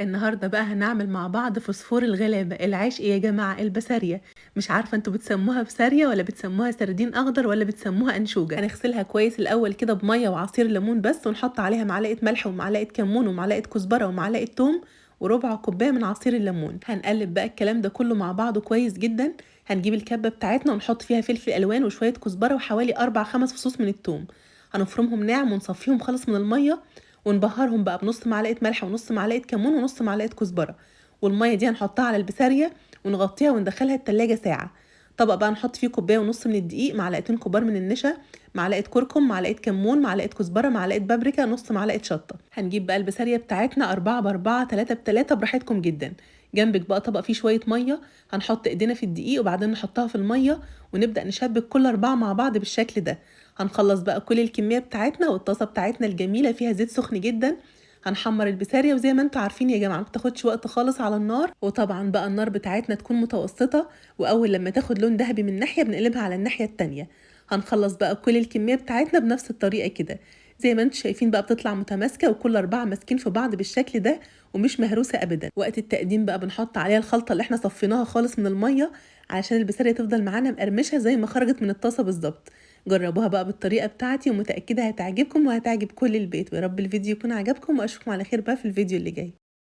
النهارده بقى هنعمل مع بعض فوسفور الغلابة، العيش إيه يا جماعة؟ البسارية. مش عارفة انتوا بتسموها بسارية ولا بتسموها سردين أخضر ولا بتسموها أنشوجة. هنغسلها كويس الأول كده بمية وعصير ليمون بس، ونحط عليها معلقة ملح ومعلقة كمون ومعلقة كزبرة ومعلقة توم وربع كوباية من عصير الليمون. هنقلب بقى الكلام ده كله مع بعضه كويس جدا. هنجيب الكبة بتاعتنا ونحط فيها فلفل ألوان وشوية كزبرة وحوالي 4 5 فصوص من التوم. هنفرمهم ناعم ونصفيهم خالص من المية، ونبهرهم بقى بنص معلقه ملح ونص معلقه كمون ونص معلقه كزبره. والميه دي هنحطها على البساريه ونغطيها وندخلها التلاجة ساعه. طبق بقى نحط فيه كوبايه ونص من الدقيق، معلقتين كبار من النشا، معلقه كركم، معلقه كمون، معلقه كزبره، معلقه بابريكا، نص معلقه شطه. هنجيب بقى البساريه بتاعتنا 4 ب4 3 ب3 براحتكم جدا. جنبك بقى طبق فيه شويه ميه، هنحط ايدينا في الدقيق وبعدين نحطها في الميه ونبدا نشبك كل 4 مع بعض بالشكل ده. هنخلص بقى كل الكميه بتاعتنا، والطاسه بتاعتنا الجميله فيها زيت سخن جدا. هنحمر البسارية، وزي ما انتوا عارفين يا جماعة ما بتاخدش وقت خالص على النار، وطبعا بقى النار بتاعتنا تكون متوسطة، واول لما تاخد لون ذهبي من ناحية بنقلبها على الناحية التانية. هنخلص بقى كل الكمية بتاعتنا بنفس الطريقة كده. زي ما انتوا شايفين بقى بتطلع متماسكة وكل 4 ماسكين في بعض بالشكل ده، ومش مهروسة ابدا. وقت التقديم بقى بنحط عليها الخلطة اللي احنا صفيناها خالص من المية، علشان البسارية تفضل معانا مقرمشة زي ما خرجت من الطاسة بالظبط. جربوها بقى بالطريقة بتاعتي ومتأكدة هتعجبكم وهتعجب كل البيت. ويا رب الفيديو يكون عجبكم، واشوفكم على خير بقى في الفيديو اللي جاي.